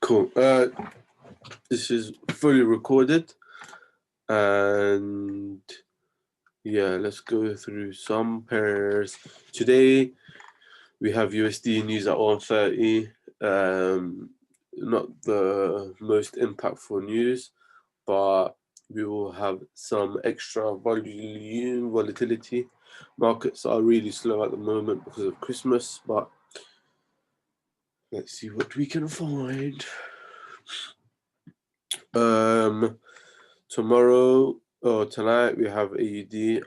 Cool. This is fully recorded, and yeah, let's go through some pairs. Today we have USD news at 1:30. Not the most impactful news, but we will have some extra volatility. Markets are really slow at the moment because of Christmas, but let's see what we can find. Tomorrow or tonight we have AUD.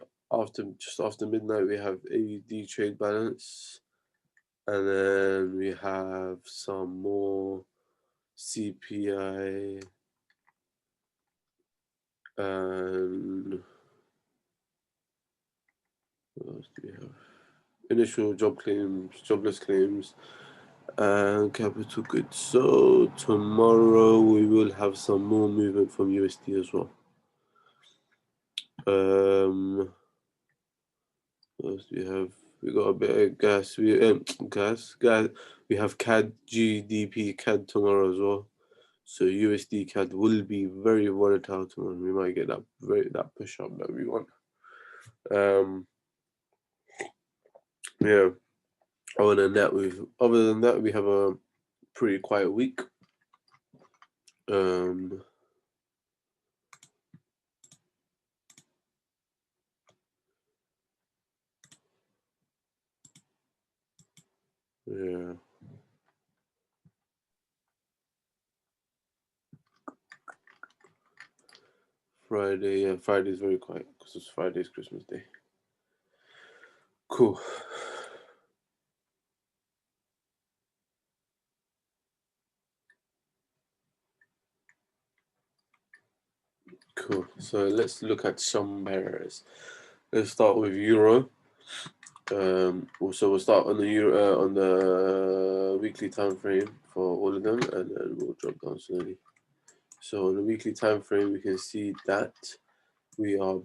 Just after midnight we have AUD trade balance, and then we have some more CPI and what else do we have? Initial jobless claims, and capital goods. So tomorrow we will have some more movement from USD as well. What else do we have? We got a bit of gas. We have CAD, GDP, CAD tomorrow as well. So USD CAD will be very volatile tomorrow. We might get that push up that we want. Yeah. Other than that, we have a pretty quiet week. Yeah. Friday is very quiet because it's Friday's Christmas Day. Cool. Cool. So let's look at some pairs. Let's start with Euro. So we'll start on the Euro on the weekly time frame for all of them, and then we'll drop down slowly. So on the weekly time frame, we can see that we are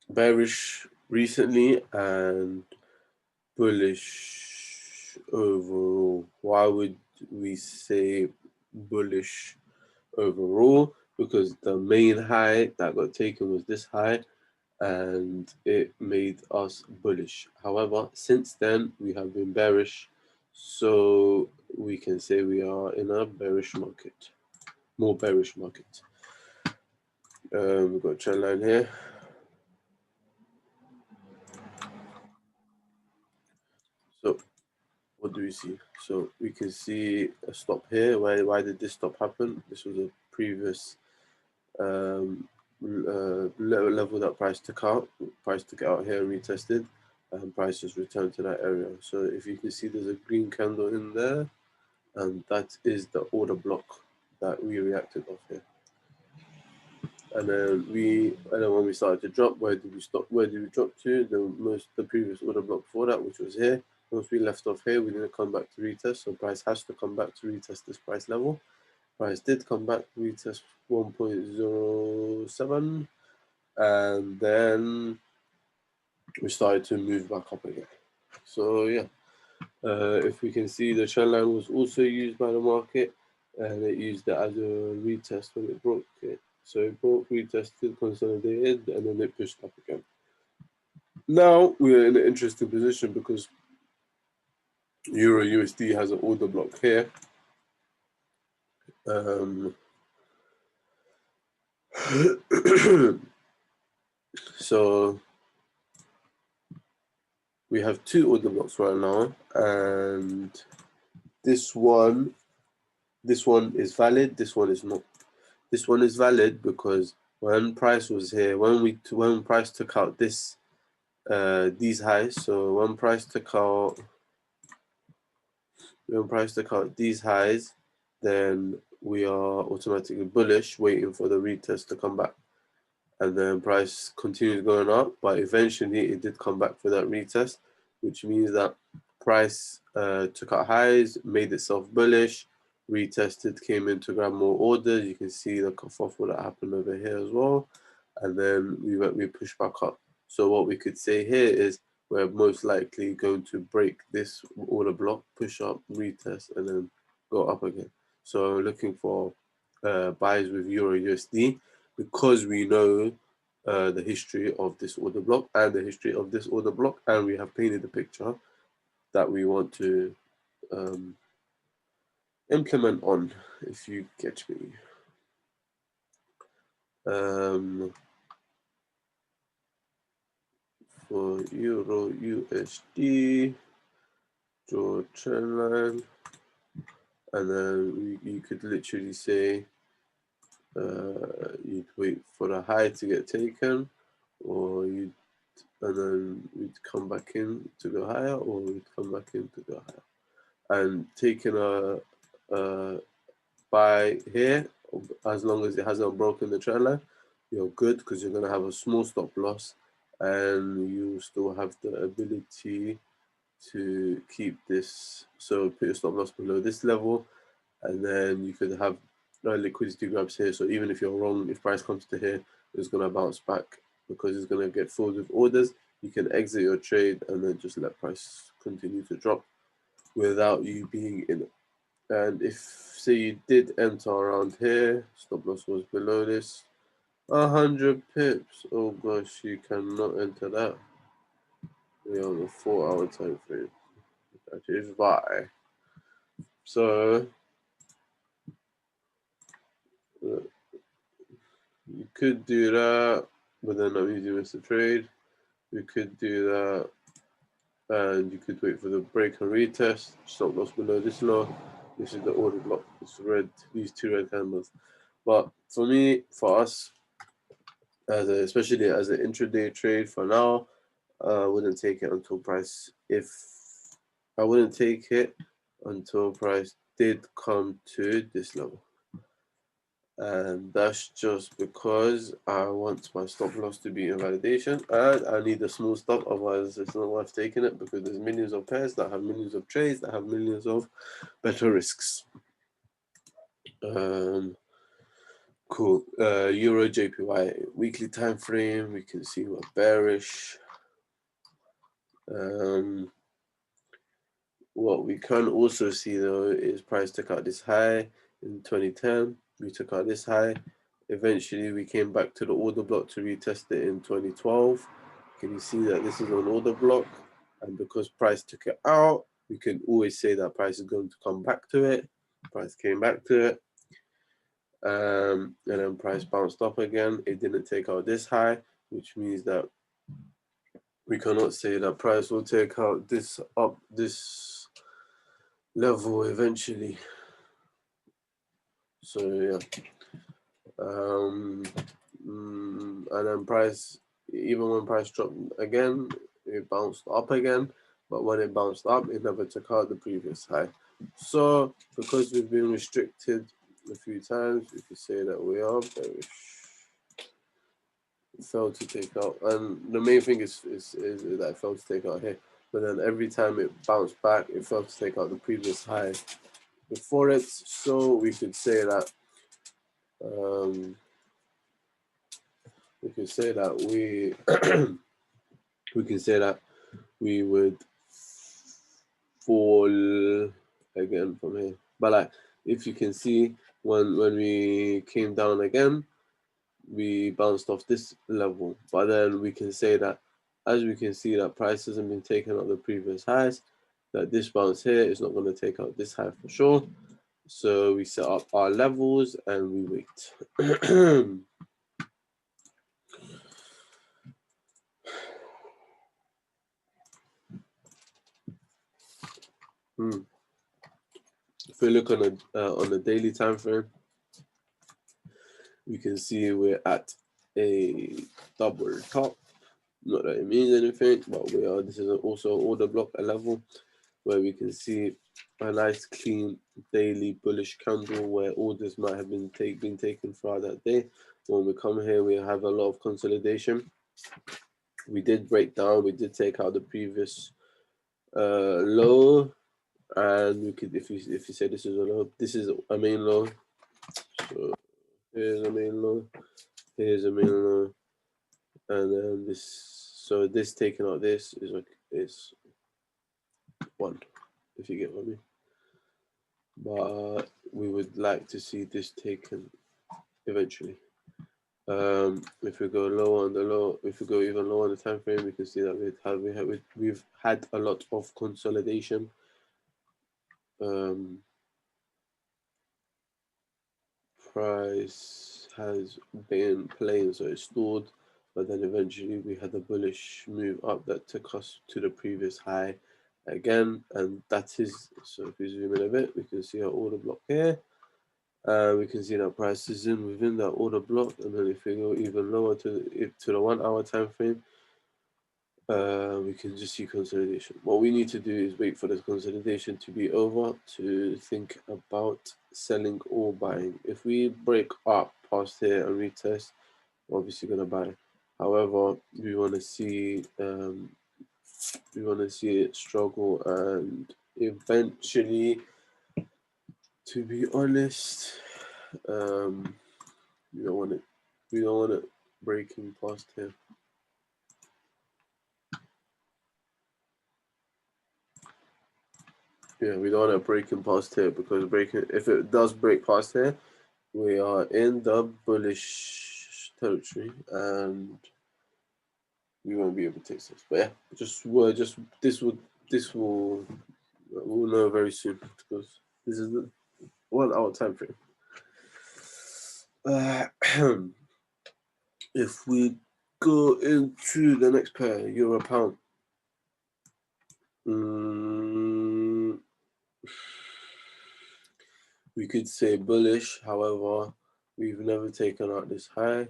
bearish recently and bullish overall. Why would we say bullish overall? Because the main high that got taken was this high, and it made us bullish. However, since then we have been bearish, so we can say we are in a bearish market, more bearish market. We've got a trend line here. So what do we see? So we can see a stop here. Why did this stop happen? This was a previous level that price took out. Price took it out here and retested, and price just returned to that area. So if you can see, there's a green candle in there, and that is the order block that we reacted off here. And then when we started to drop, where did we stop? Where did we drop to? The previous order block before that, which was here. Once we left off here, we didn't come back to retest. So price has to come back to retest this price level. Price did come back to retest 1.07, and then we started to move back up again. So yeah, if we can see, the trend line was also used by the market, and it used it as a retest when it broke it. So it broke, retested, consolidated, and then it pushed up again. Now we're in an interesting position because Euro USD has an order block here. So we have two order blocks right now, and this one is valid, this one is not. This one is valid because when price was here, when price took out these highs, so when price took out these highs, then we are automatically bullish, waiting for the retest to come back. And then price continued going up, but eventually it did come back for that retest, which means that price took out highs, made itself bullish, retested, came in to grab more orders. You can see the cutoff that happened over here as well, and then we pushed back up. So what we could say here is we're most likely going to break this order block, push up, retest, and then go up again. So looking for buys with Euro USD, because we know the history of this order block and the history of this order block, and we have painted the picture that we want to implement on, if you catch me. For Euro USD, draw a trend line, and then you could literally say you'd wait for the high to get taken, or and then we'd come back in to go higher, or we'd come back in to go higher. And taking a buy here, as long as it hasn't broken the trend line, you're good, because you're going to have a small stop loss, and you still have the ability to keep this. So put your stop loss below this level, and then you could have liquidity grabs here. So even if you're wrong, if price comes to here, it's going to bounce back because it's going to get filled with orders. You can exit your trade and then just let price continue to drop without you being in it. And if, say, you did enter around here, stop loss was below this, 100 pips. Oh gosh, you cannot enter that. We're on a 4-hour time frame. That is why. So you could do that, but then I'm using this to trade. We could do that, and you could wait for the break and retest. Stop loss below this low. This is the order block. It's red. These two red candles. But for me, for us, especially as an intraday trade, for now, I wouldn't take it until price. If I wouldn't take it until price did come to this level. And that's just because I want my stop loss to be in validation, and I need a small stop, otherwise it's not worth taking it, because there's millions of pairs that have millions of trades that have millions of better risks. Cool. Euro JPY weekly time frame, we can see we're bearish. What we can also see though is price took out this high in 2010. We took out this high. Eventually we came back to the order block to retest it in 2012. Can you see that this is an order block? And because price took it out, we can always say that price is going to come back to it. Price came back to it. And then price bounced up again. It didn't take out this high, which means that we cannot say that price will take out this level eventually. So yeah, and then price, even when price dropped again, it bounced up again, but when it bounced up, it never took out the previous high. So because we've been restricted a few times, we could say that we are bearish. It failed to take out, and the main thing is that it failed to take out here. But then every time it bounced back, it failed to take out the previous high before it. So we could say that we could say that we can say that we would fall again from here. But like, if you can see, when we came down again, we bounced off this level. But then we can say that, as we can see that price hasn't been taking out the previous highs, that this bounce here is not going to take out this high for sure. So we set up our levels and we wait. If we look on a daily time frame, we can see we're at a double top. Not that it means anything, but we are. This is also an order block, a level where we can see a nice clean daily bullish candle where orders might have been taken throughout that day. When we come here, we have a lot of consolidation. We did break down. We did take out the previous low, and we could, if you say this is a low, this is a main low. So here's a main low. Here's a main low, and then this. So this taking out this is like is one, if you get what I mean. but we would like to see this taken eventually. If we go lower on the low, if we go even lower on the time frame, we can see that we've had a lot of consolidation. Price has been playing, so it stalled, but then eventually we had a bullish move up that took us to the previous high again, and that is, so if we zoom in a bit, we can see our order block here. We can see that price is in within that order block, and then if we go even lower to the 1 hour time frame, we can just see consolidation. What we need to do is wait for the consolidation to be over to think about selling or buying. If we break up past here and retest, we're obviously going to buy. However, we want to see it struggle, and eventually, to be honest, we don't want it breaking past here. Yeah, we don't want it breaking past here, because if it does break past here, we are in the bullish territory and we won't be able to take this. But yeah, we'll know very soon, because this is the 1 hour time frame. If we go into the next pair, euro pound. We could say bullish, however, we've never taken out this high.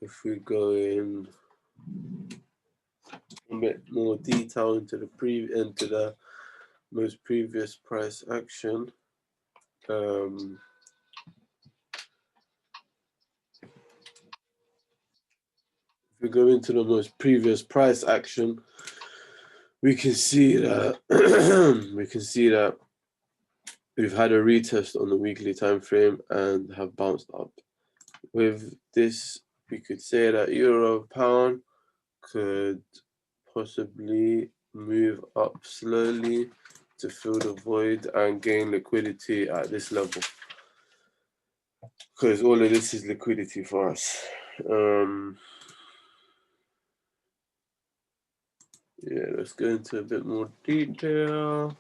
If we go in a bit more detail into the most previous price action, if we go into the most previous price action, we can see that we've had a retest on the weekly time frame and have bounced up. With this, we could say that euro pound could possibly move up slowly to fill the void and gain liquidity at this level, because all of this is liquidity for us. Yeah, let's go into a bit more detail.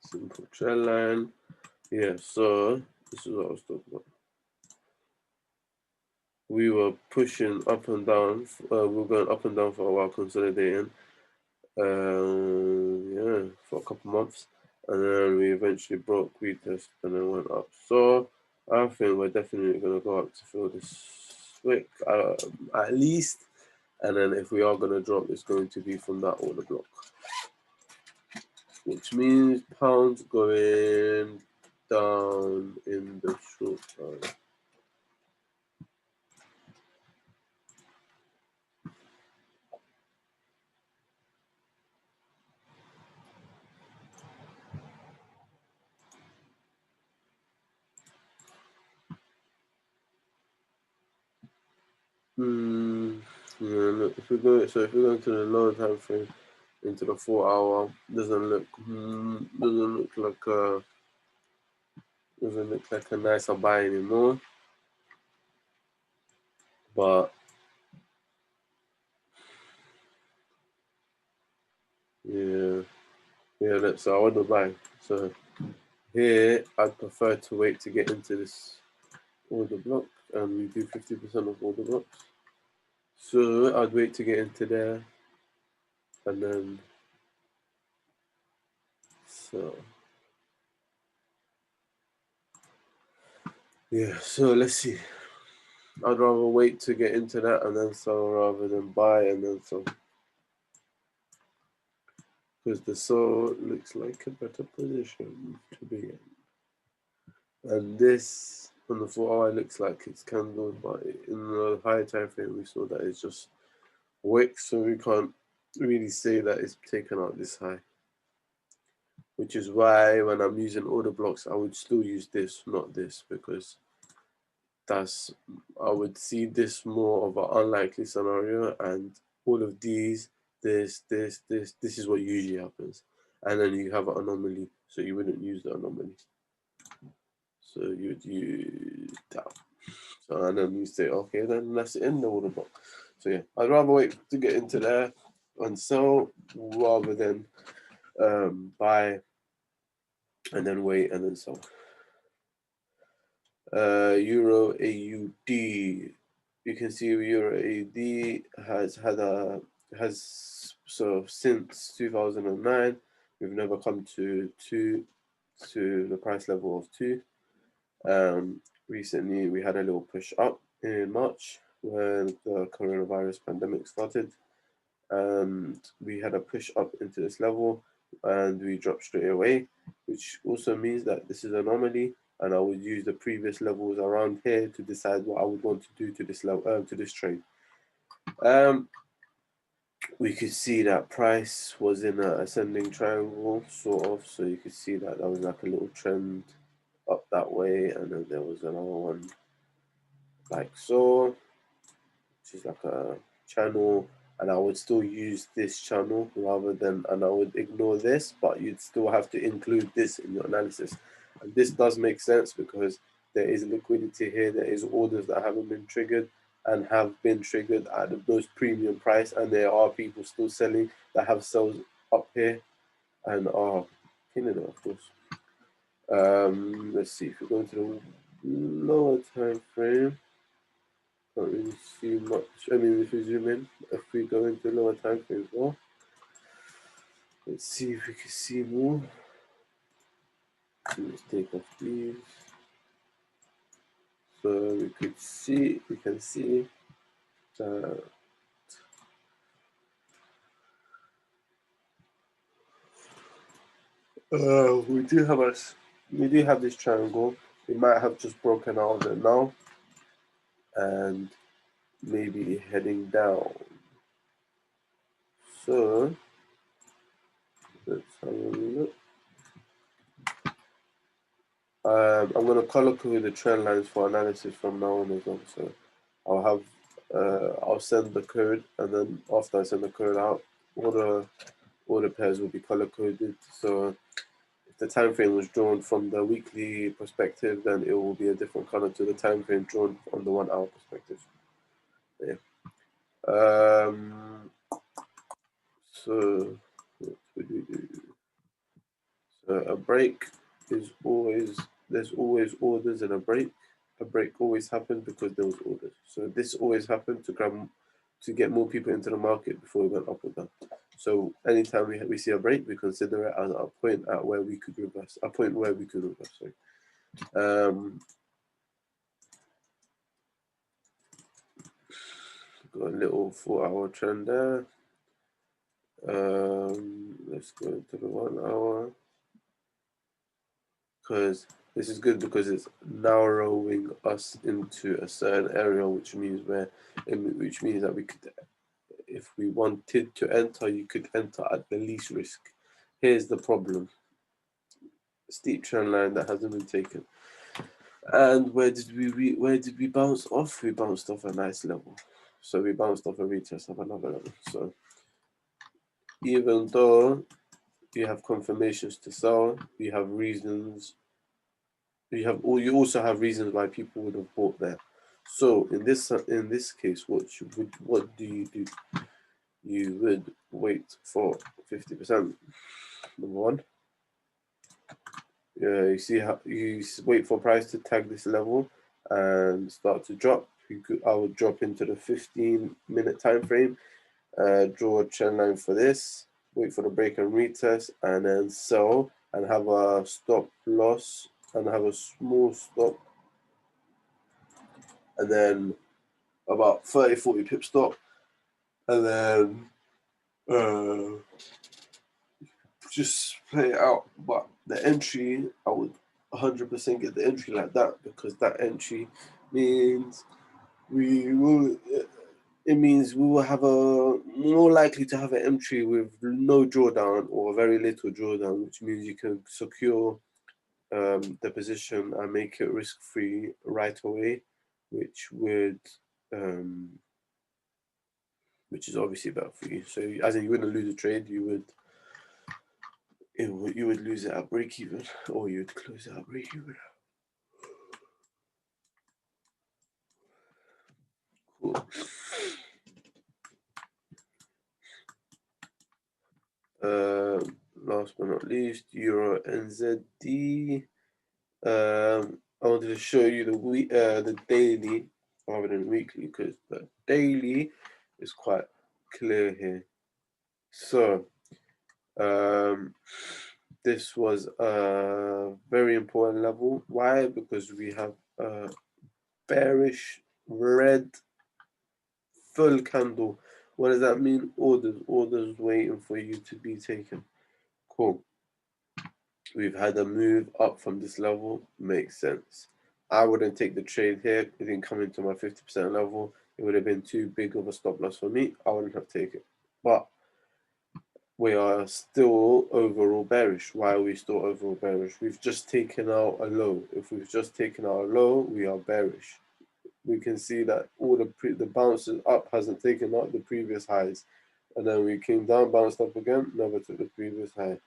Simple trend line. Yeah, so this is what I was talking about. We were pushing up and down. We were going up and down for a while, consolidating. Yeah, for a couple months, and then we eventually broke retest and then went up. So I think we're definitely going to go up to fill this wick at least, and then if we are going to drop, it's going to be from that order block, which means pounds going down in the short term. Yeah, look, if we go into the lower time frame, into the 4 hour, doesn't look like a nicer buy anymore. But yeah, so I want to buy. So here I'd prefer to wait to get into this order block, and we do 50% of order blocks. So I'd wait to get into there, and then so yeah. So let's see. I'd rather wait to get into that and then sell rather than buy and then sell, because the sell looks like a better position to be in. And this on the 4 hour looks like it's candled, but in the higher time frame we saw that it's just wick, so we can't really say that it's taken out this high. Which is why when I'm using order blocks, I would still use this, not this, because I would see this more of an unlikely scenario, and all of these, this is what usually happens. And then you have an anomaly, so you wouldn't use the anomaly. So you'd use that. So and then you say, okay, then let's end the order block. So yeah, I'd rather wait to get into there and sell rather than buy and then wait and then sell. Euro AUD. You can see Euro AUD has so since 2009 we've never come to the price level of 2. Recently we had a little push up in March when the coronavirus pandemic started, and we had a push up into this level and we dropped straight away, which also means that this is an anomaly, and I would use the previous levels around here to decide what I would want to do to this level, to this trade. We could see that price was in an ascending triangle, sort of, so you could see that was like a little trend up that way, and then there was another one like so, which is like a channel, and I would still use this channel rather than, and I would ignore this, but you'd still have to include this in your analysis. And this does make sense because there is liquidity here, there is orders that haven't been triggered and have been triggered at the most premium price, and there are people still selling that have sells up here and are killing it, of course. Let's see if we go into the lower time frame. Can't really see much. I mean, if we zoom in, if we go into lower time frame as well, let's see if we can see more. Let's take off these. So we can see that we do have this triangle. We might have just broken out of it now, and maybe heading down. So let's have a look. I'm going to color code the trend lines for analysis from now on as well. So I'll send the code, and then after I send the code out, all the pairs will be color coded. So if the time frame was drawn from the weekly perspective, then it will be a different color to the time frame drawn on the 1 hour perspective. Yeah. So what would we do? So a break is always, there's always orders in a break. A break always happens because there was orders. So this always happened to get more people into the market before we went up or down. So anytime we see a break, we consider it as a point at where we could reverse. A point where we could reverse. Sorry. Got a little 4-hour trend there. Let's go into the 1 hour, because this is good because it's narrowing us into a certain area, which means that we could, if we wanted to enter, you could enter at the least risk. Here's the problem: steep trend line that hasn't been taken. And where did we bounce off? We bounced off a nice level. So we bounced off a retest of another level. So even though you have confirmations to sell, you have reasons. You also have reasons why people would have bought there. So in this case, what do you do? You would wait for 50%. Number one. You see how you wait for price to tag this level and start to drop. I would drop into the 15-minute time frame, draw a trend line for this, wait for the break and retest, and then sell and have a stop loss and have a small stop, and then about 30-40 pip stop, and then just play it out. But the entry, I would 100% get the entry like that, because that entry means it means we will have a more likely to have an entry with no drawdown or very little drawdown, which means you can secure the position and make it risk-free right away. which would which is obviously better for you. So as in you wouldn't lose a trade, you would lose it at break even, or you would close it at break even. Cool. Last but not least, Euro Nzd. I wanted to show you the daily rather than weekly, because the daily is quite clear here. So this was a very important level. Why? Because we have a bearish red full candle. What does that mean? Orders waiting for you to be taken. Cool. We've had a move up from this level. Makes sense. I wouldn't take the trade here. It didn't come into my 50% level. It would have been too big of a stop loss for me. I wouldn't have taken it. But we are still overall bearish. Why are we still overall bearish? We've just taken out a low. If we've just taken out a low, we are bearish. We can see that all the bounces up hasn't taken out the previous highs. And then we came down, bounced up again, never took the previous high.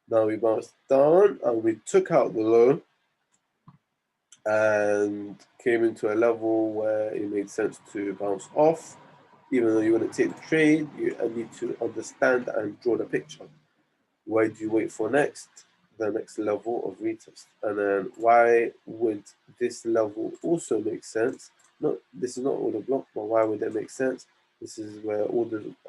Now we bounced down and we took out the low and came into a level where it made sense to bounce off. Even though you want to take the trade, you need to understand and draw the picture. Why do you wait for next? The next level of retest. And then why would this level also make sense? This is not order block, but why would it make sense? This is where a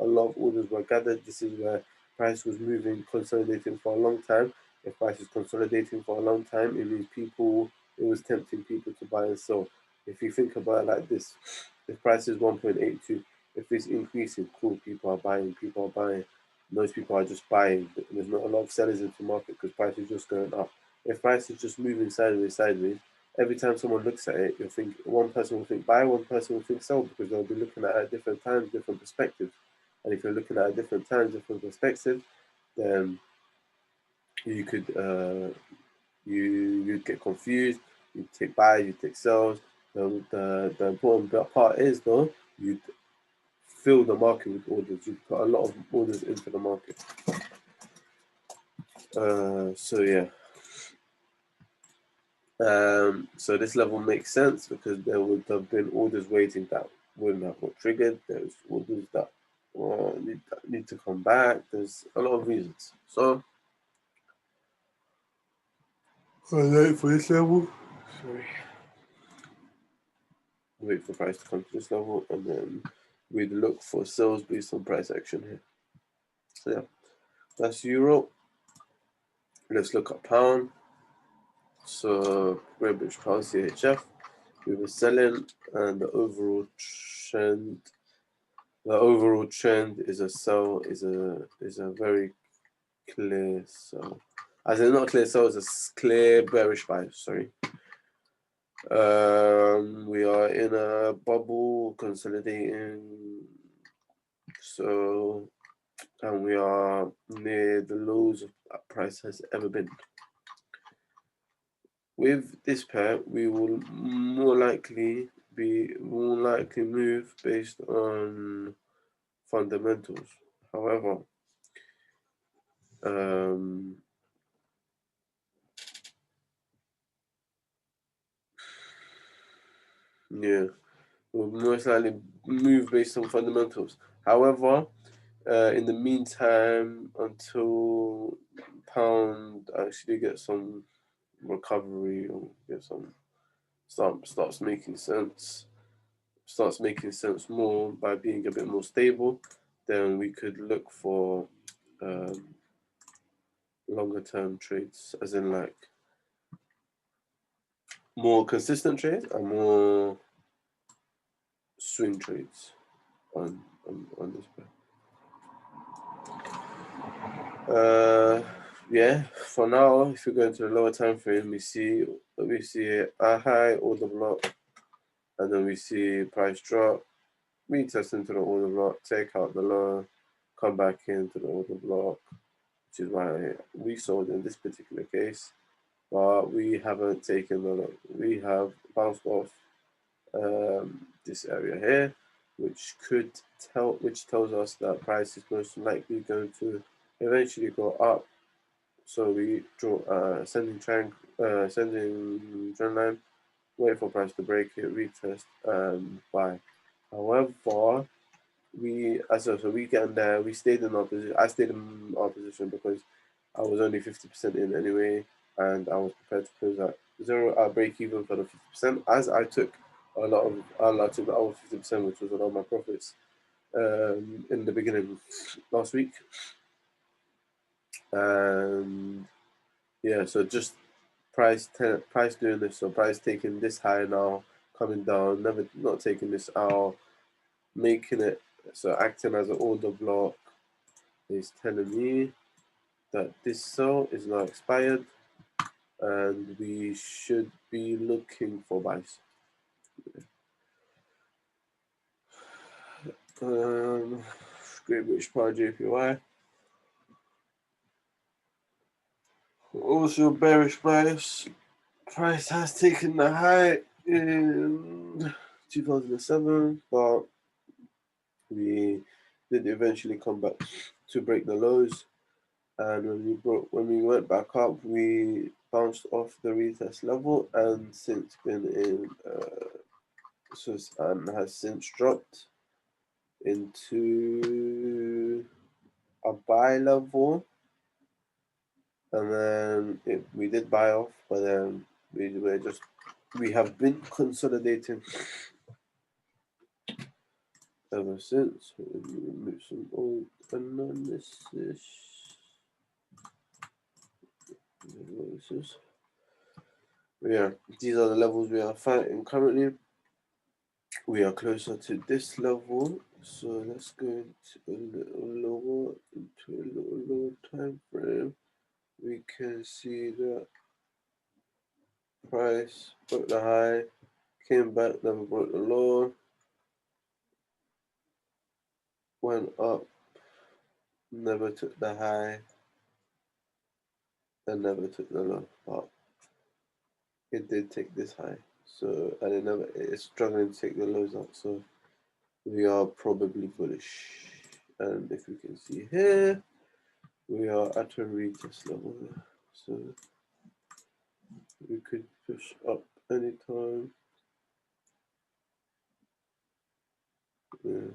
lot of orders were gathered. This is where price was moving, consolidating for a long time. If price is consolidating for a long time, it means it was tempting people to buy and sell. If you think about it like this, if price is 1.82, if it's increasing, cool, people are buying. Most people are just buying. There's not a lot of sellers into the market because price is just going up. If price is just moving sideways, every time someone looks at it, you'll think one person will think buy, one person will think sell, because they'll be looking at it at different times, different perspectives. And if you're looking at it at different times, different perspectives, then you could you'd get confused. You'd take buys, you'd take sells. The important part is though, you'd fill the market with orders. You'd put a lot of orders into the market. So yeah. So this level makes sense because there would have been orders waiting that wouldn't have got triggered. There's orders that need to come back. There's a lot of reasons. So for this level, sorry. Wait for price to come to this level, and then we'd look for sales based on price action here. So yeah, that's euro. Let's look at pound. So British pound CHF. We were selling, and the overall trend is a sell, is a very clear sell. As in not clear sell, it's a clear bearish buy, sorry. We are in a bubble consolidating, so, and we are near the lows that price has ever been. With this pair, we will more likely move based on fundamentals. However, yeah, we'll most likely move based on fundamentals. However, in the meantime, until pound actually gets some recovery or get some starts making sense more by being a bit more stable, then we could look for longer term trades, as in like more consistent trades and more swing trades on this pair. Yeah, for now, if you go into the lower time frame, we see a high order block, and then we see price drop, retest into the order block, take out the low, come back into the order block, which is why we sold in this particular case. But we haven't taken the low. We have bounced off this area here, which tells us that price is most likely going to eventually go up. So we draw ascending trend line, wait for price to break it, retest, and buy. However, so we get in there, we stayed in our position. I stayed in our position because I was only 50% in anyway, and I was prepared to close at zero. I break even for the 50%, as I took I took the other 50%, which was a lot of my profits in the beginning last week, and yeah, so just price doing this, so price taking this high now, coming down, never not taking this out, making it so acting as an order block is telling me that this sell is now expired and we should be looking for buys. Great British Pound JPY. Also bearish bias. Price has taken the high in 2007, but we did eventually come back to break the lows. And when we went back up, we bounced off the retest level and since been in and has since dropped into a buy level, and then we did buy off, but then we have been consolidating ever since. Move some old analysis. Yeah, these are the levels we are fighting currently. We are closer to this level, so let's go into a little lower time frame. We can see that price broke the high, came back, never broke the low, went up, never took the high, and never took the low, but it did take this high. So and it's struggling to take the lows out. So we are probably bullish. And if you can see here, we are at a retest level there. So we could push up anytime. Yeah.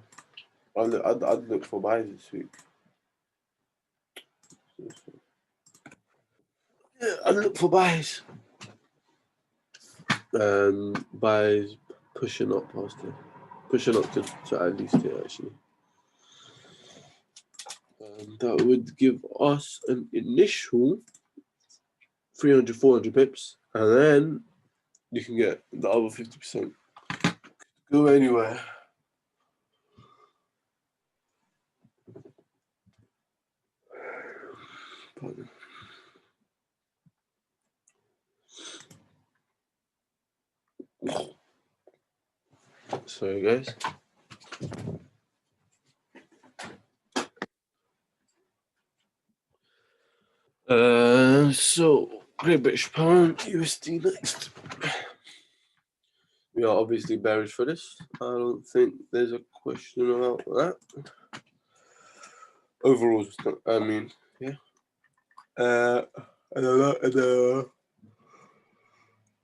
I'd look for buys this week. Yeah, I'd look for buys. And buys pushing up past here. Pushing up to at least here actually. And that would give us an initial 300, 400 pips. And then you can get the other 50%. Go anywhere. Pardon. Sorry guys. So Great British Pound, USD next. We are obviously bearish for this. I don't think there's a question about that. Overall, I mean, yeah. And a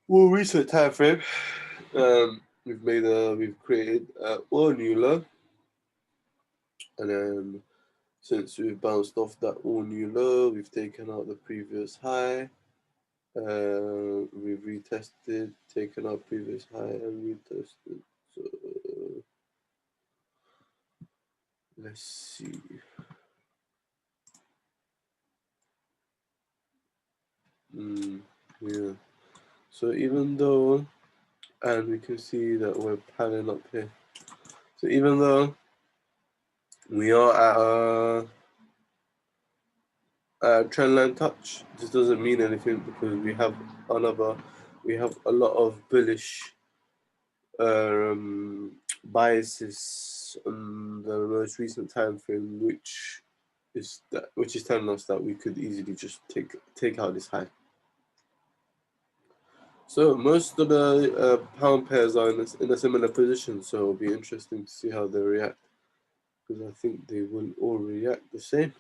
more recent time frame, we've created all new low, and then since we've bounced off that all new low, we've taken out the previous high. We've retested, taken out previous high, and retested. So let's see. Yeah. So even though, and we can see that we're panning up here. So even though we are at a trend line touch, this doesn't mean anything because we have a lot of bullish biases on the most recent time frame, which is telling us that we could easily just take out this high. So most of the pound pairs are in a similar position, so it'll be interesting to see how they react, because I think they will all react the same.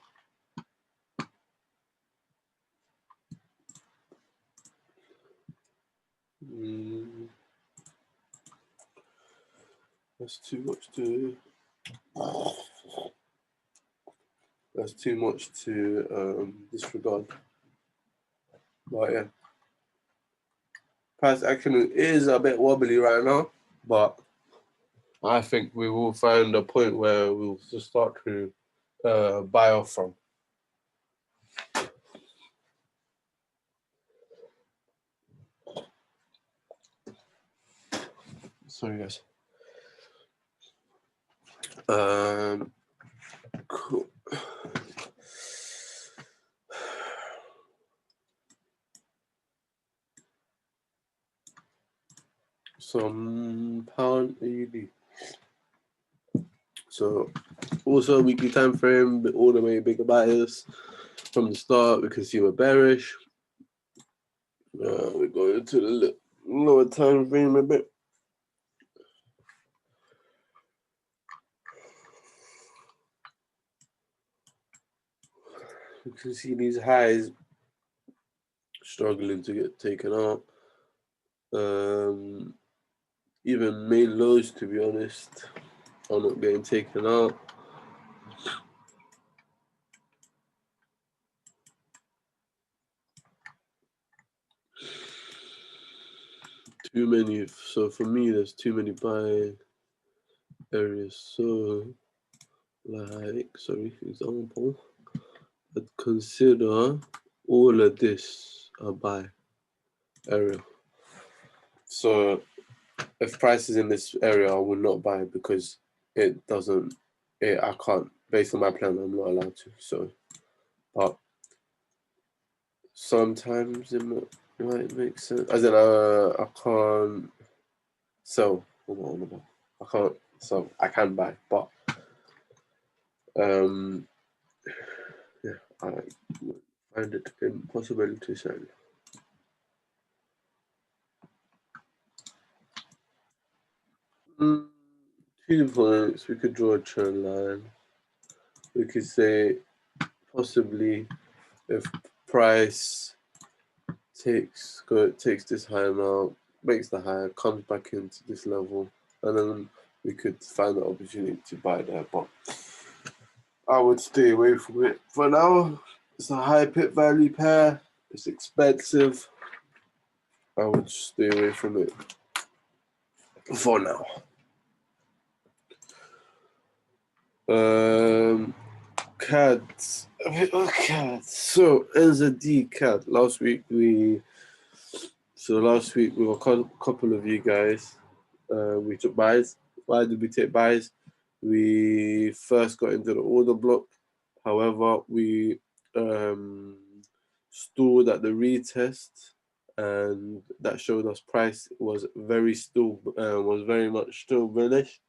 That's too much to. That's too much to disregard. But yeah, price action is a bit wobbly right now, but I think we will find a point where we'll just start to buy off from. Sorry, guys. Cool. Some pound AUD. So also weekly time frame, all the way bigger buyers from the start. We can see we're bearish. We go into the lower time frame a bit. You can see these highs struggling to get taken out. Even main lows, to be honest, are not getting taken out. Too many. So for me, there's too many buy areas. So, like, sorry, example, I'd consider all of this a buy area. So if price is in this area, I will not buy because it doesn't. I can't. Based on my plan, I'm not allowed to. So, but sometimes it might make sense. As in, I can't sell. I can't sell. I can buy, but yeah, I find it impossible to sell. 2 points. We could draw a trend line. We could say possibly if price takes this high amount, makes the high, comes back into this level, and then we could find the opportunity to buy there. But I would stay away from it for now. It's a high pit value pair. It's expensive. I would stay away from it for now. Cad. Cad. So Nzd Cad. Last week we were a couple of you guys. We took buys. Why did we take buys? We first got into the order block. However, we stalled at the retest, and that showed us price was very much still bullish,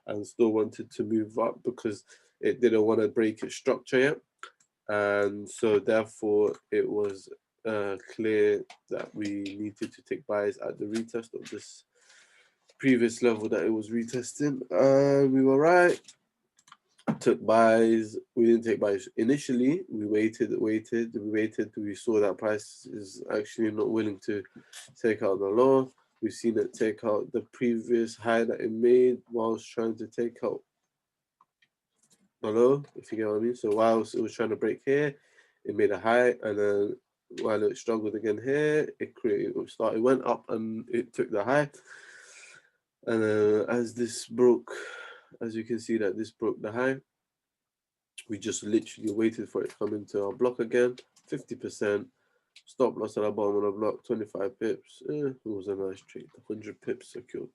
and still wanted to move up because it didn't want to break its structure yet, and so therefore it was clear that we needed to take buys at the retest of this previous level that it was retesting. We were right. Took buys. We didn't take buys initially. We waited. We saw that price is actually not willing to take out the low. We've seen it take out the previous high that it made whilst trying to take out the low, if you get what I mean. So whilst it was trying to break here, it made a high, and then while it struggled again here, it went up and it took the high. And as you can see that this broke the high, we just literally waited for it to come into our block again. 50%. Stop loss at the bottom of the block, 25 pips. It was a nice trade. 100 pips secured.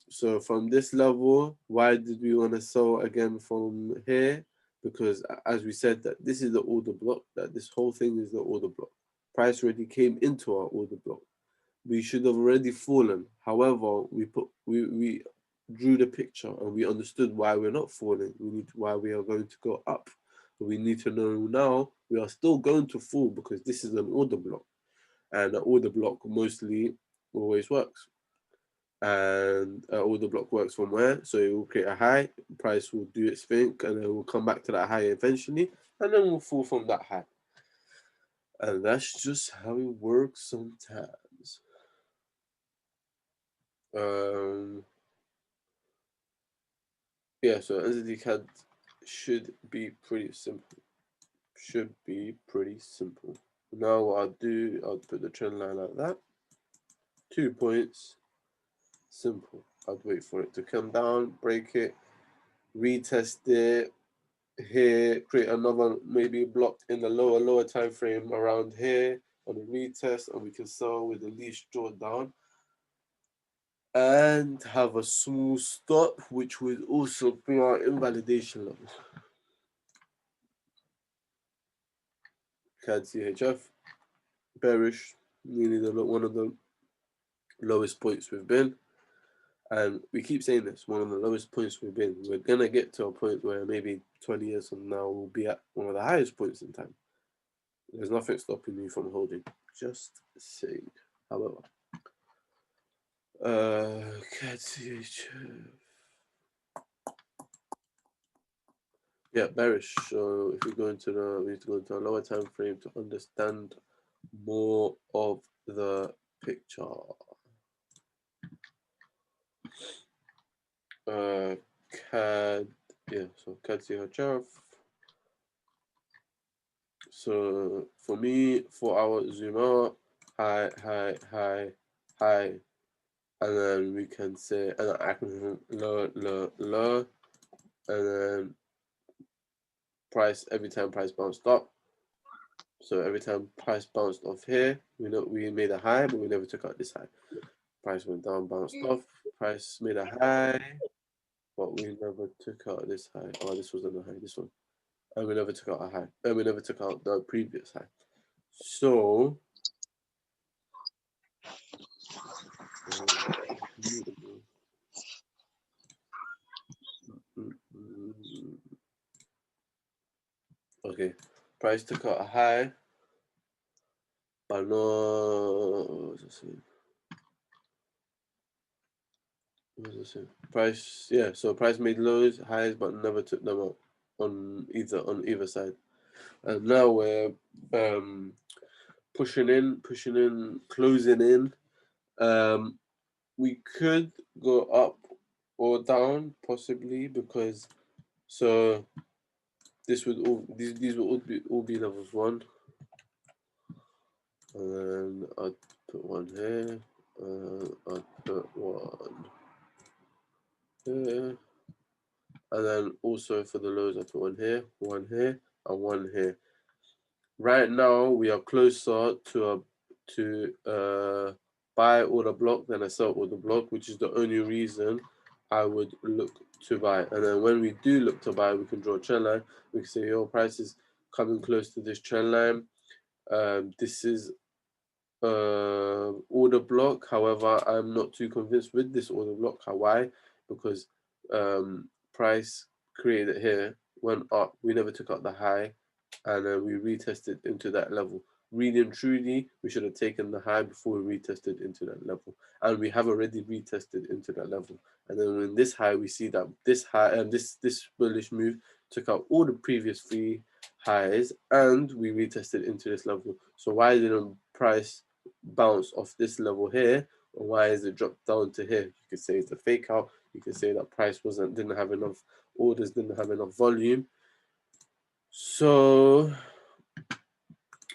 So from this level, why did we want to sell again from here? Because as we said, that this is the order block, that this whole thing is the order block. Price already came into our order block. We should have already fallen. However, we drew the picture and we understood why we're not falling. Why we are going to go up. But we need to know now we are still going to fall because this is an order block. and an order block mostly always works. And order block works from where? So it will create a high, price will do its thing, and then we'll come back to that high eventually, and then we'll fall from that high. And that's just how it works sometimes. Yeah, so Nzd Cad should be pretty simple. Now what I'll do, I'll put the trend line like that. 2 points. Simple. I'd wait for it to come down, break it, retest it here, create another maybe block in the lower time frame around here on the retest, and we can sell with the least drawdown and have a small stop, which would also bring our invalidation levels. CAD CHF, bearish, nearly one of the lowest points we've been. And we keep saying this, one of the lowest points we've been. We're going to get to a point where maybe 20 years from now we'll be at one of the highest points in time. There's nothing stopping you from holding. Just saying. However, CAD CHF. Yeah, bearish. So if we go into we need to go into a lower time frame to understand more of the picture. CAD, yeah, so CAD CHF. So for me, 4 hour zoom out, high, and then we can say, and then I can low, and then price every time price bounced up. So every time price bounced off here, we know we made a high, but we never took out this high. Price went down, bounced off. Price made a high, but we never took out this high. Oh, this wasn't a high. This one, and we never took out a high, and we never took out the previous high. So okay, price took out a high, but no, price, yeah, so price made lows, highs, but never took them out on either side. And now we're pushing in, closing in. We could go up or down possibly, because so this would all these would all be levels 1, and then I'd put 1 here, I'd put 1 here, and then also for the lows I put 1 here, and 1 here. Right now we are closer to a buy order block than a sell order block, which is the only reason I would look to buy. And then when we do look to buy, we can draw a trend line. We can say, your price is coming close to this trend line. This is order block. However, I'm not too convinced with this order block. Why? Because price created it here, went up. We never took out the high, and then we retested into that level. Really and truly, we should have taken the high before we retested into that level, and we have already retested into that level. And then in this high, we see that this high and this bullish move took out all the previous 3 highs, and we retested into this level. So why didn't price bounce off this level here, or why is it dropped down to here? You could say it's a fake out. You could say that price didn't have enough orders, didn't have enough volume. So,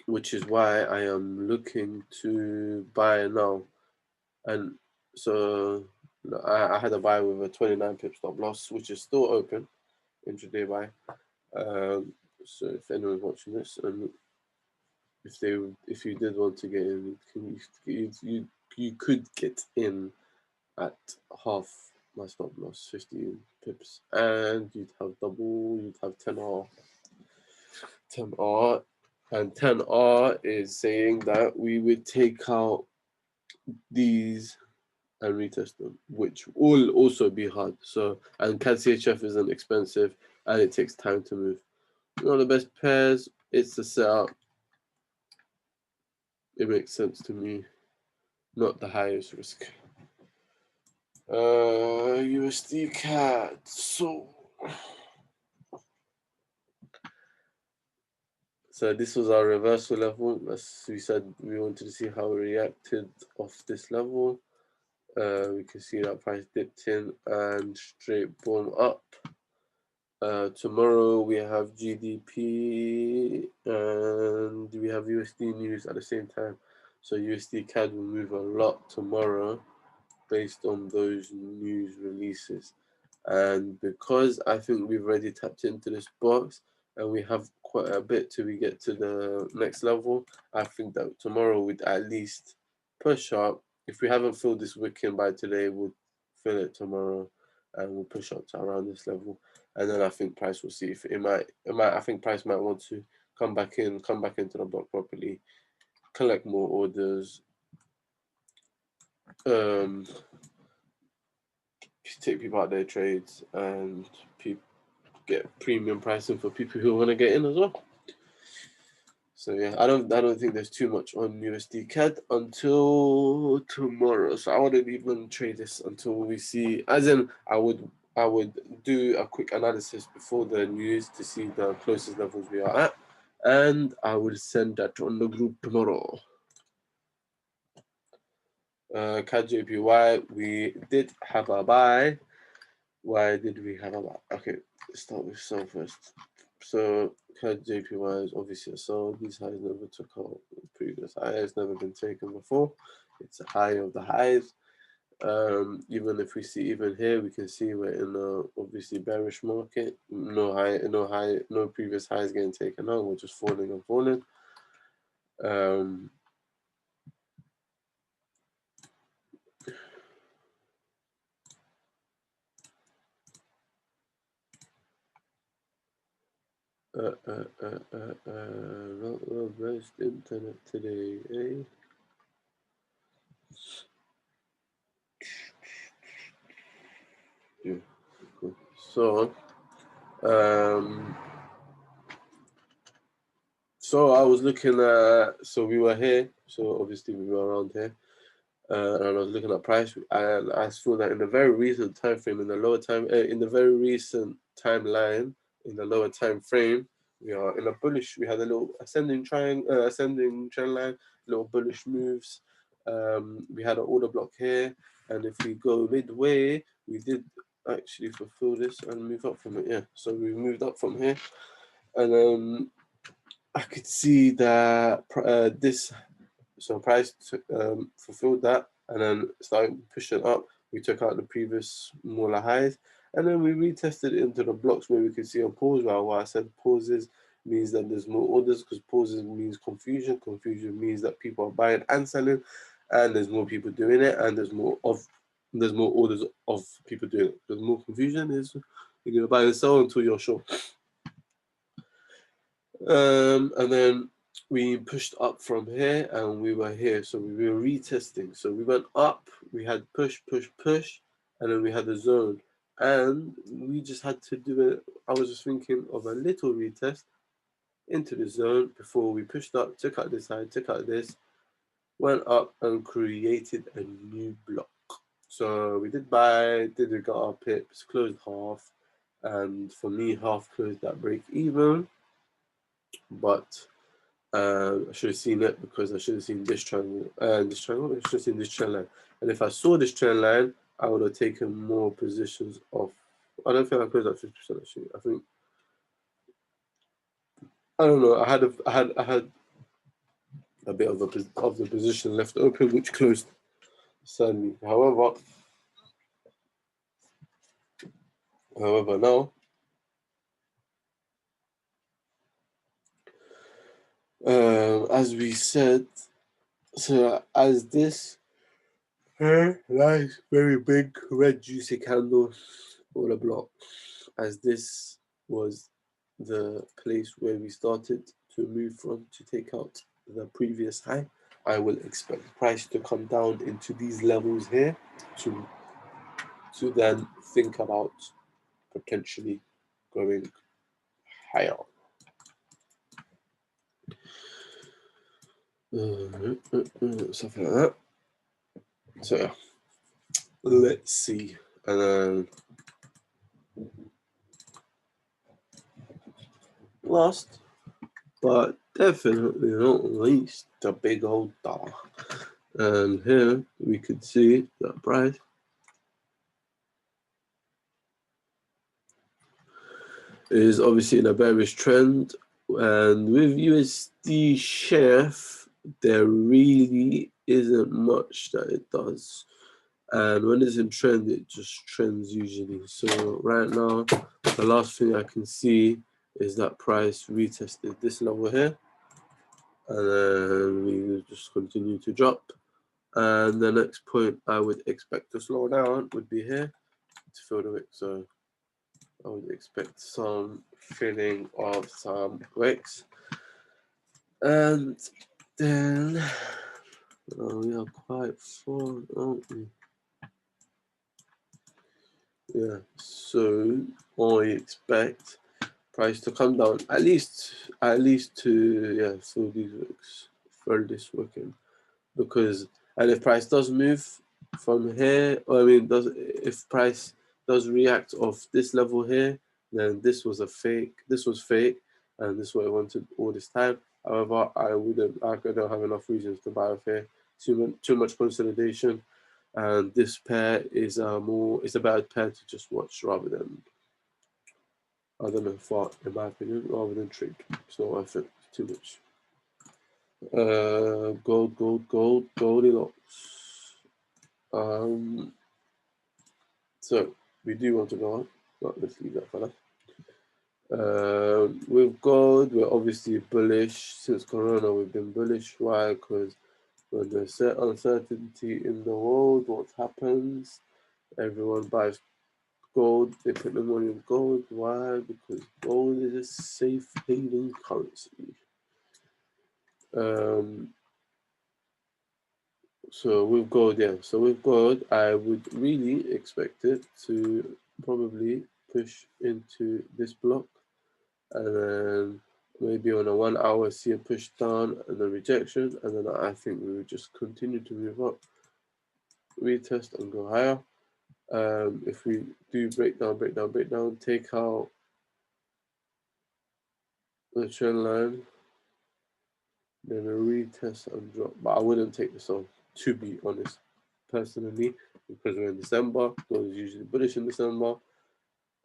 which is why I am looking to buy now. And so I had a buy with a 29 pip stop loss, which is still open, intraday buy. So if anyone's watching this, and if you did want to get in, you could get in at half my stop loss, 15 pips, and you'd have double, you'd have 10R. 10R, and 10R is saying that we would take out these and retest them, which will also be hard. So, and CAD CHF isn't expensive, and it takes time to move. One of the best pairs, it's the setup. it makes sense to me. Not the highest risk. USD Cad. So this was our reversal level. As we said, we wanted to see how it reacted off this level. We can see that price dipped in and straight boom up. Tomorrow we have GDP and we have USD news at the same time. So USD Cad will move a lot tomorrow based on those news releases. And because I think we've already tapped into this box and we have quite a bit till we get to the next level, I think that tomorrow we'd at least push up. If we haven't filled this wick in by today, we'll fill it tomorrow and we'll push up to around this level. And then I think price will see if I think price might want to come back into the block properly, collect more orders, take people out their trades, and get premium pricing for people who want to get in as well. So yeah, I don't think there's too much on USD Cad until tomorrow. So I wouldn't even trade this until we see. As in, I would do a quick analysis before the news to see the closest levels we are at, and I will send that on the group tomorrow. CAD JPY, we did have a buy. Why did we have a buy? Okay, let's start with sell first. So CAD JPY is obviously a sell. These highs never took out the previous high. It's never been taken before. It's a high of the highs. Even if we see even here, we can see we're in a obviously bearish market. No previous highs getting taken out. We're just falling and falling. Not the best internet today, eh? Yeah, cool. So I was looking at, so we were here, so obviously we were around here, and I was looking at price, and I saw that in the very recent time frame, in the very recent timeline, in the lower time frame, we are in a bullish. We had a little ascending trend line, little bullish moves. We had an order block here, and if we go midway, we did actually fulfill this and move up from it. Yeah, so we moved up from here, and I could see that price fulfilled that and then started pushing up. We took out the previous smaller highs and then we retested it into the blocks where we could see a pause. Well, I said pauses means that there's more orders, because pauses means confusion. Confusion means that people are buying and selling, and there's more people doing it, and there's more orders of people doing it. There's more confusion is you're gonna buy and sell until you're sure. And then we pushed up from here and we were here, so we were retesting. So we went up, we had push, and then we had a zone, and we just had to do it. I was just thinking of a little retest into the zone before we pushed up, took out this side, took out this, went up and created a new block. So we did buy, we got our pips, closed half, and for me, half closed that break even, but I should have seen it because I should have seen this triangle and this triangle. I should have seen this trend line. And if I saw this trend line, I would have taken more positions off. I don't think I closed at 50% actually. I think, I don't know. I had a bit of the position left open, which closed sadly. However now, as we said, so as this nice, very big red juicy candle all a block, as this was the place where we started to move from to take out the previous high, I will expect price to come down into these levels here to then think about potentially going higher. Something like that. So yeah, let's see. And then last, but definitely not least, the big old dollar. And here we could see that price is obviously in a bearish trend. And with USD chef, there really isn't much that it does. And when it's in trend, it just trends usually. So right now, the last thing I can see is that price retested this level here. And then we will just continue to drop. And the next point I would expect to slow down would be here to fill the wick. So I would expect some filling of some wicks. And then we are quite full, aren't we? Yeah, so I expect price to come down at least to fill these wicks, fill this wicking, because and if price does move from here, or I mean, if price does react off this level here, then this was fake, and this is what I wanted all this time. However, I don't have enough reasons to buy off here. Too much consolidation, and this pair is it's a bad pair to just watch rather than, I don't know, thought in my opinion, rather than trade. It's not worth it too much. Goldilocks. So we do want to go on, but let's leave that for now. With gold, we're obviously bullish. Since Corona, we've been bullish. Why? Because when there's uncertainty in the world, what happens? Everyone buys gold. They put the money in gold. Why? Because gold is a safe haven currency. So with gold, I would really expect it to probably push into this block, and then maybe on a 1 hour see a push down and a rejection, and then I think we would just continue to move up, retest and go higher. If we do break down, take out the trend line, then a retest and drop. But I wouldn't take this on, to be honest, personally, because we're in December. Gold is usually bullish in December,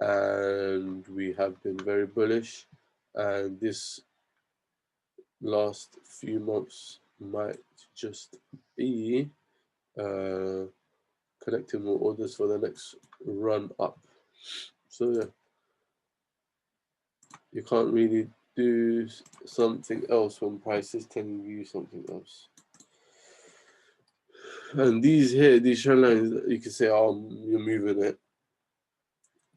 and we have been very bullish. And this last few months might just be collecting more orders for the next run up. So yeah, you can't really do something else when price is telling you something else. And these trend lines, you can say, oh, you're moving it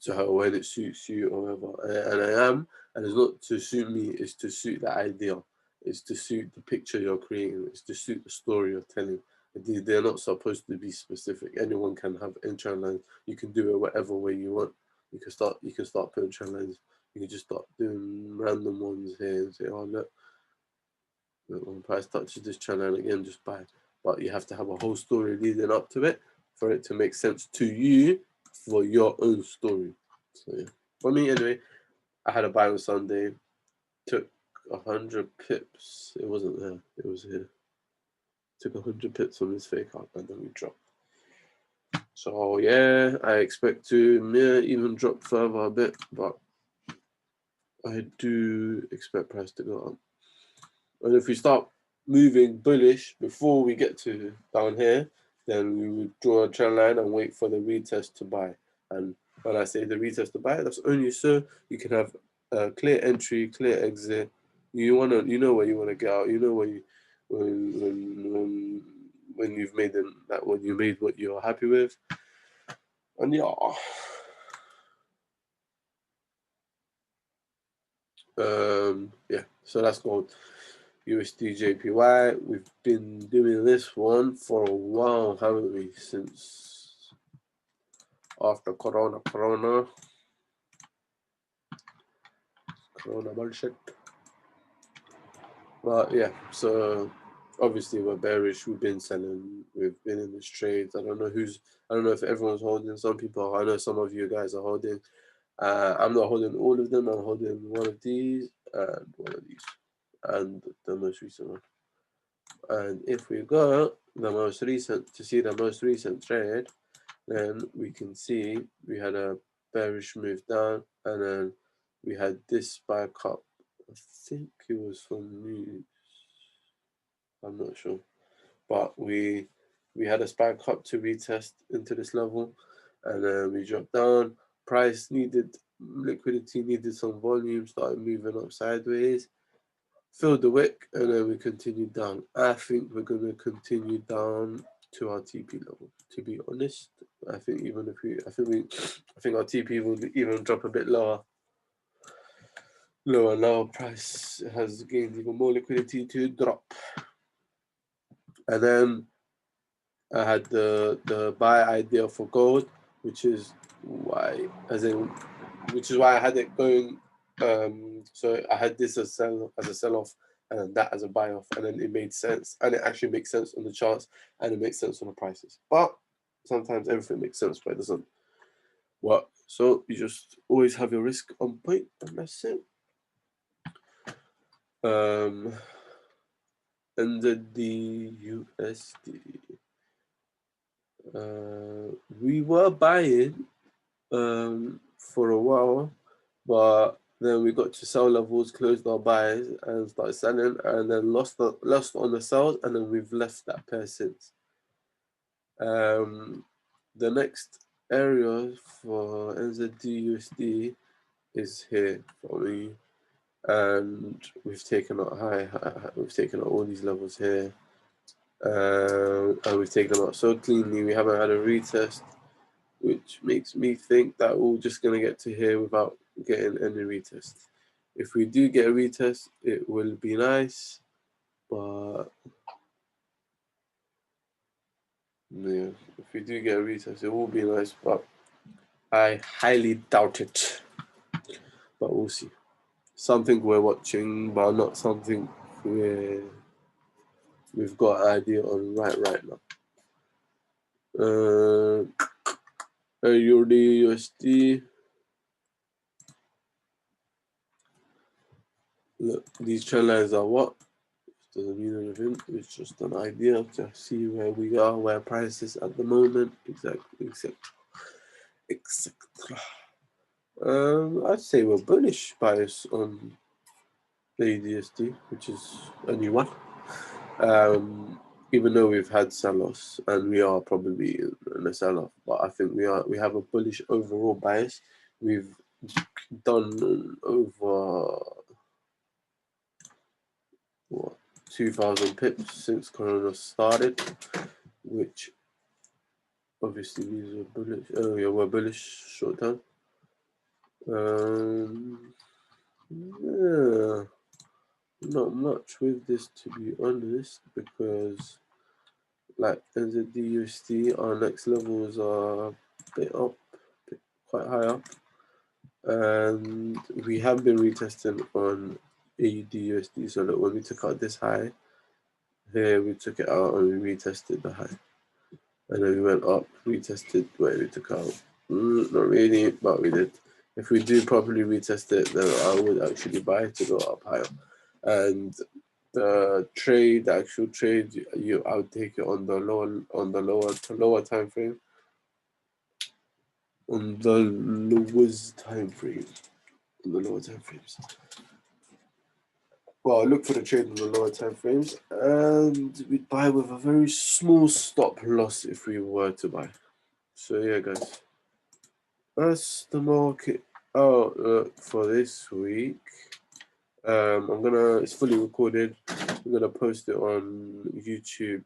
to how when it suits you or whatever. And I am, and it's not to suit me, it's to suit the idea. It's to suit the picture you're creating. It's to suit the story you're telling. They're not supposed to be specific. Anyone can have trend lines. You can do it whatever way you want. You can start putting trend lines. You can just start doing random ones here and say, oh look, when price touches this trend line again, just buy. But you have to have a whole story leading up to it for it to make sense to you for your own story. So yeah. For me anyway, I had a buy on Sunday, took 100 pips. It wasn't there, it was here. Took 100 pips on this fake out and then we dropped. So yeah, I expect to even drop further a bit, but I do expect price to go up. And if we start moving bullish before we get to down here, then we would draw a trend line and wait for the retest to buy. And when I say the retest to buy, that's only so you can have a clear entry, clear exit. You know where you wanna get out. You know where you when you've made when you made what you're happy with. And yeah, so that's called USD JPY. We've been doing this one for a while, haven't we? Since after Corona bullshit. But yeah, so obviously we're bearish. We've been selling. We've been in this trade. I don't know if everyone's holding. Some people. I know some of you guys are holding. I'm not holding all of them. I'm holding one of these and one of these, and the most recent one. And if we go the most recent to see the most recent trade, then we can see we had a bearish move down, and then we had this spike up. I think it was from news. I'm not sure, but we had a spike up to retest into this level, and then we dropped down. Price needed liquidity, needed some volume, started moving up sideways, filled the wick, and then we continued down. I think we're going to continue down to our TP level. To be honest, I think I think our TP will even drop a bit lower. Now price has gained even more liquidity to drop. And then I had the buy idea for gold, which is why I had it going. So I had this as a sell off, and then that as a buy off, and then it made sense, and it actually makes sense on the charts, and it makes sense on the prices. But sometimes everything makes sense, but it doesn't work. So you just always have your risk on point, and that's it. Nzd USD. We were buying for a while, but then we got to sell levels, closed our buys, and started selling, and then lost on the sales, and then we've left that pair since. The next area for Nzd USD is here for me, and we've taken out we've taken out all these levels here, and we've taken them out so cleanly. We haven't had a retest, which makes me think that we're just going to get to here without getting any retest. If we do get a retest, it will be nice, but yeah, if we do get a retest, it will be nice, but I highly doubt it. But we'll see. Something we're watching, but not something we've got an idea on right now. Usd USD. Look, these trend lines are what? Doesn't mean anything. It's just an idea to see where we are, where price is at the moment, etc. I'd say we're bullish bias on the USD, which is a new one. Even though we've had sell-offs and we are probably in a sell-off, but I think we have a bullish overall bias. We've done over 2,000 pips since Corona started, which obviously means we're bullish. Oh yeah, we're bullish short term. Yeah, not much with this, to be honest, because like Nzd USD, our next levels are a bit up, quite high up, and we have been retesting on AUD USD. So look, when we took out this high here, we took it out and we retested the high, and then we went up, retested where we took out. Not really, but we did. If we do properly retest it, then I would actually buy to go up higher. And the actual trade, I would take it on the lower time frame. On the lowest time frame. On the lower time frames. Well, look for the trade on the lower time frames, and we'd buy with a very small stop loss if we were to buy. So yeah, guys, that's the market outlook for this week. It's fully recorded. I'm gonna post it on YouTube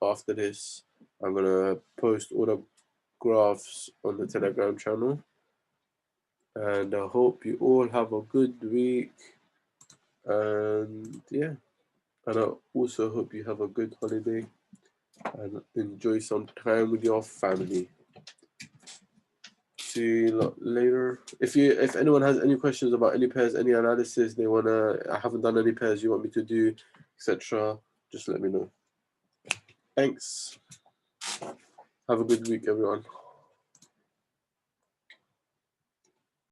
after this. I'm gonna post all the graphs on the Telegram channel, and I hope you all have a good week. And yeah, and I also hope you have a good holiday and enjoy some time with your family. See you later. If anyone has any questions about any pairs, any analysis I haven't done any pairs you want me to do, etc., just let me know. Thanks. Have a good week, everyone.